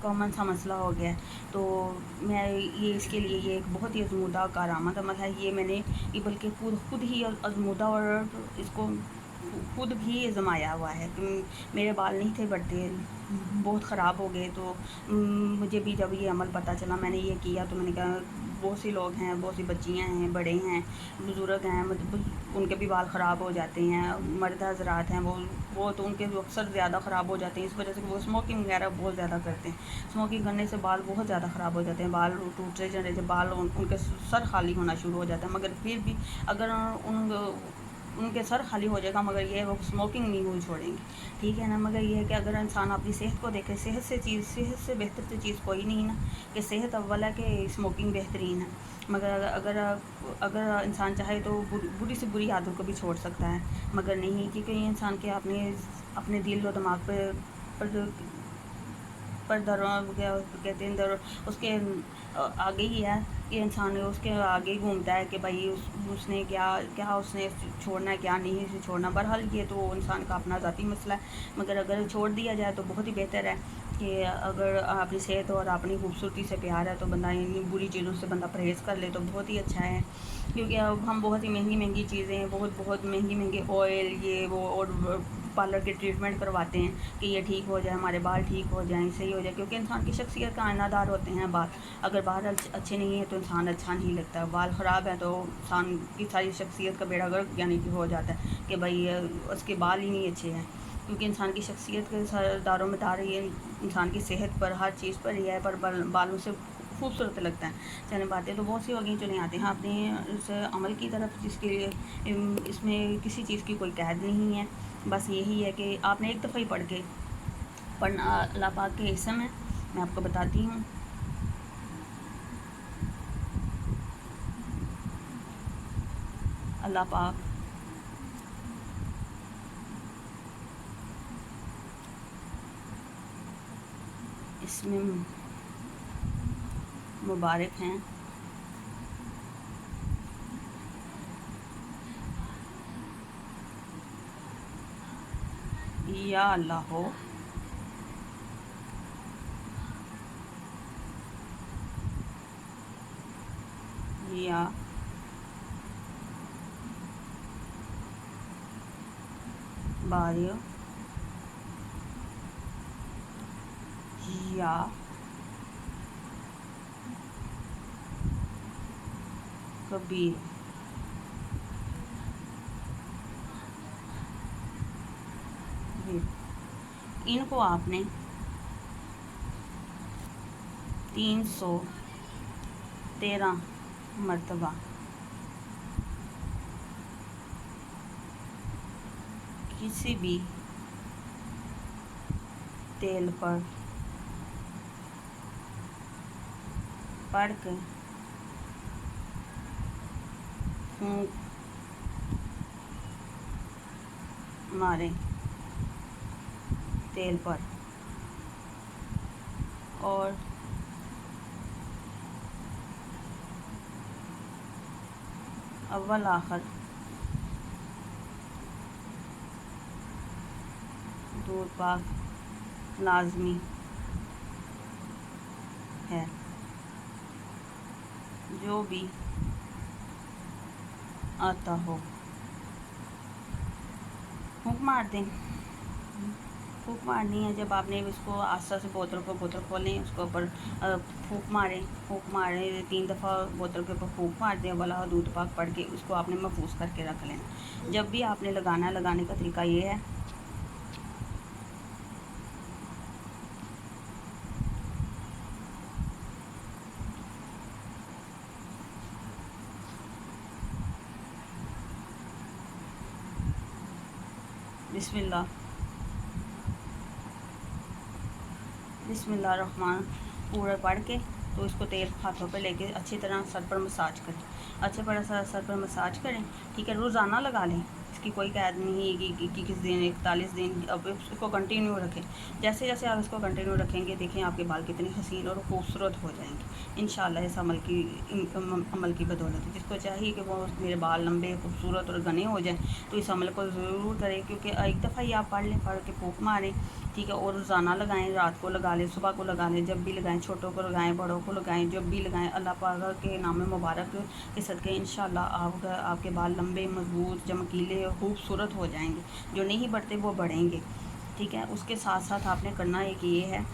Common सा मसला हो गया है। तो मैं ये इसके लिए ये एक बहुत ही अज़मूदा कारआमद अमल है। ये मैंने ये बल्कि खुद ही अज़मूदा और इसको खुद भी आज़माया हुआ है कि मेरे बाल नहीं थे बढ़ते, बहुत ख़राब हो गए। तो मुझे भी जब ये अमल पता चला, मैंने ये किया, तो मैंने कहा बहुत सी लोग हैं, बहुत सी बच्चियाँ हैं, बड़े हैं, बुज़ुर्ग हैं, मतलब उनके भी बाल ख़राब हो जाते हैं। मर्द हज़रात हैं वो तो उनके अक्सर ज़्यादा ख़राब हो जाते हैं, इस वजह से वो स्मोकिंग वगैरह बहुत ज़्यादा करते हैं। स्मोकिंग करने से बाल बहुत ज़्यादा ख़राब हो जाते हैं, बाल टूटते चले जाते, बाल उनके सर खाली होना शुरू हो जाता है। मगर फिर भी अगर उनके सर खाली हो जाएगा, मगर ये वो स्मोकिंग नहीं छोड़ेंगे, ठीक है ना। मगर ये है कि अगर इंसान अपनी सेहत को देखे, सेहत से बेहतर तो चीज़ कोई नहीं ना, कि सेहत अव्वल है कि स्मोकिंग बेहतरीन है। मगर अगर अगर इंसान चाहे तो बुरी से बुरी आदत को भी छोड़ सकता है, मगर नहीं, क्योंकि इंसान के अपने दिल और दिमाग पर क्या कहते हैं, उसके आगे ही है कि इंसान उसके आगे ही घूमता है कि भाई उसने क्या उसने छोड़ना है, क्या नहीं छोड़ना। बहरहाल ये तो इंसान का अपना ज़ाती मसला है, मगर अगर छोड़ दिया जाए तो बहुत ही बेहतर है। कि अगर अपनी सेहत और अपनी खूबसूरती से प्यार है तो बंदा इन बुरी चीज़ों से बंदा परहेज़ कर ले तो बहुत ही अच्छा है। क्योंकि अब हम बहुत ही महंगी चीज़ें, बहुत महंगे ऑयल, ये वो, और पार्लर के ट्रीटमेंट करवाते हैं कि ये ठीक हो जाए, हमारे बाल ठीक हो जाएं, सही हो जाए। क्योंकि इंसान की शख्सियत का आईनादार होते हैं बाल। अगर बाल अच्छे नहीं है तो इंसान अच्छा नहीं लगता, बाल ख़राब है तो इंसान की सारी शख्सियत का बेड़ा गर्क यानी कि हो जाता है कि भाई उसके बाल ही नहीं अच्छे हैं। क्योंकि इंसान की शख्सियत के दारों में दार ये इंसान की सेहत पर, हर चीज़ पर ही है, पर बालों से खूबसूरत लगता है। चलें, बातें तो बहुत सी हो गई, चलें आते हैं अपने उस अमल की तरफ, जिसके लिए इसमें किसी चीज़ की कोई कैद नहीं है। बस यही है कि आपने एक दफ़ा ही पढ़ना अल्लाह पाक के इसम है। मैं आपको बताती हूँ। अल्लाह पाक इसमें मुबारक हैं। या अल्लाह हो, या बारियो, या कबीर। इनको आपने 313 मरतबा किसी भी तेल पर पढ़ कर फूंक मारें तेल पर, और अव्वल आखिर दूध पाक लाजमी है। जो भी आता हो फूंक मार दें। फूंक मारनी है जब आपने इसको आस्था से बोतल खोलें, उसके ऊपर फूंक मारें 3 दफ़ा बोतल के ऊपर फूंक मार दें, वाला दूध पाक पढ़ के उसको आपने महफूज करके रख लें। जब भी आपने लगाने का तरीका ये है। बिस्मिल्लाह पूरा पढ़ के तो इसको तेल हाथों पे लेके अच्छी तरह सर पर मसाज करें, अच्छे पर सर पर मसाज करें, ठीक है। रोज़ाना लगा लें, इसकी कोई कैद नहीं है कि किस दिन 41 दिन। अब इसको कंटिन्यू रखें, जैसे जैसे आप इसको कंटिन्यू रखेंगे देखें आपके बाल कितने हसीन और खूबसूरत हो जाएंगे इंशाल्लाह इस अमल की बदौलत। जिसको चाहिए कि वो मेरे बाल लंबे खूबसूरत और घने हो जाएं तो इस अमल को ज़रूर करें, क्योंकि एक दफ़ा ही आप पढ़ लें, पढ़ के फूंक मारें, ठीक है। और रोज़ाना लगाएं, रात को लगा लें, सुबह को लगा लें, जब भी लगाएं, छोटों को लगाएं, बड़ों को लगाएं, जब भी लगाएं। अल्लाह पाक के नाम मुबारक के सदक़े इंशाल्लाह आपके बाल लंबे, मजबूत, चमकीले और खूबसूरत हो जाएंगे। जो नहीं बढ़ते वो बढ़ेंगे, ठीक है। उसके साथ साथ आपने करना एक ये है,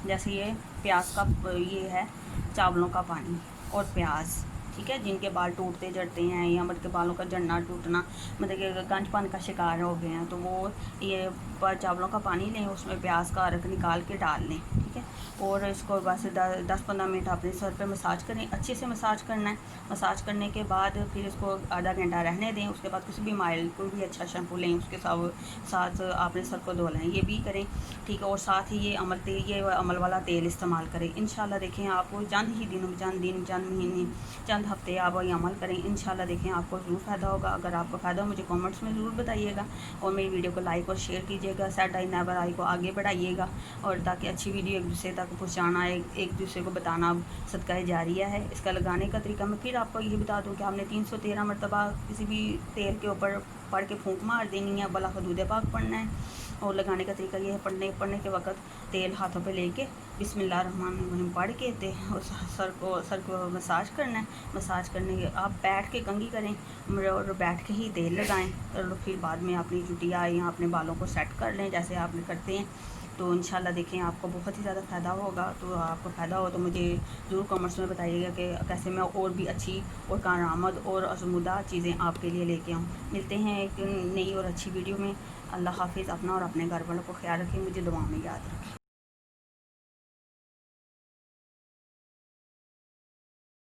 जैसे ये प्याज का ये है, चावलों का पानी और प्याज, ठीक है। जिनके बाल टूटते जड़ते हैं या मतलब के बालों का जड़ना टूटना मतलब कि गंजपन का शिकार हो गए हैं, तो वो ये चावलों का पानी लें, उसमें प्याज का अरक निकाल के डाल लें, ठीक है। और इसको बस 10-15 मिनट अपने सर पे मसाज करें, अच्छे से मसाज करना है। मसाज करने के बाद फिर इसको आधा घंटा रहने दें। उसके बाद किसी भी माइल कोई भी अच्छा शैम्पू लें, उसके साथ आपने सर को धो लें, ये भी करें, ठीक है। और साथ ही ये अमल वाला तेल इस्तेमाल करें। इंशाल्लाह देखें आपको चंद ही दिनों में, चंद महीने, चंद हफ्ते आप ये अमल करें, इंशाल्लाह देखें आपको ज़रूर फ़ायदा होगा। अगर आपको फ़ायदा हो मुझे कमेंट्स में ज़रूर बताइएगा और मेरी वीडियो को लाइक और शेयर कीजिएगा। सेड आई नेवर आई को आगे बढ़ाइएगा और ताकि अच्छी वीडियो एक दूसरे तक पहुँचाना, एक दूसरे को बताना सदका जारिया है। इसका लगाने का तरीका मैं फिर आपको ये बता दूँ कि आपने 313 मरतबा किसी भी तेल के ऊपर पढ़ के फूंक मार देनी है, बला हदूद पाक पढ़ना है। और लगाने का तरीका ये है, पढ़ने के वक़्त तेल हाथों पे लेके बिस्मिल्लाहिर्रहमानिर्रहीम पढ़ के सर को मसाज करना है। मसाज करने के आप बैठ के कंघी करें और बैठ के ही तेल लगाएं और फिर बाद में अपनी चुटिया या अपने बालों को सेट कर लें जैसे आप करते हैं। तो इंशाल्लाह देखें आपको बहुत ही ज़्यादा फ़ायदा होगा। तो आपको फ़ायदा हो तो मुझे ज़रूर कमेंट्स में बताइएगा कि कैसे मैं और भी अच्छी और कारआमद और आज़मूदा चीज़ें आपके लिए लेके आऊँ। मिलते हैं एक नई और अच्छी वीडियो में। अल्लाह हाफिज़। अपना और अपने घर वालों को ख्याल रखें, मुझे दुआ में याद रखें।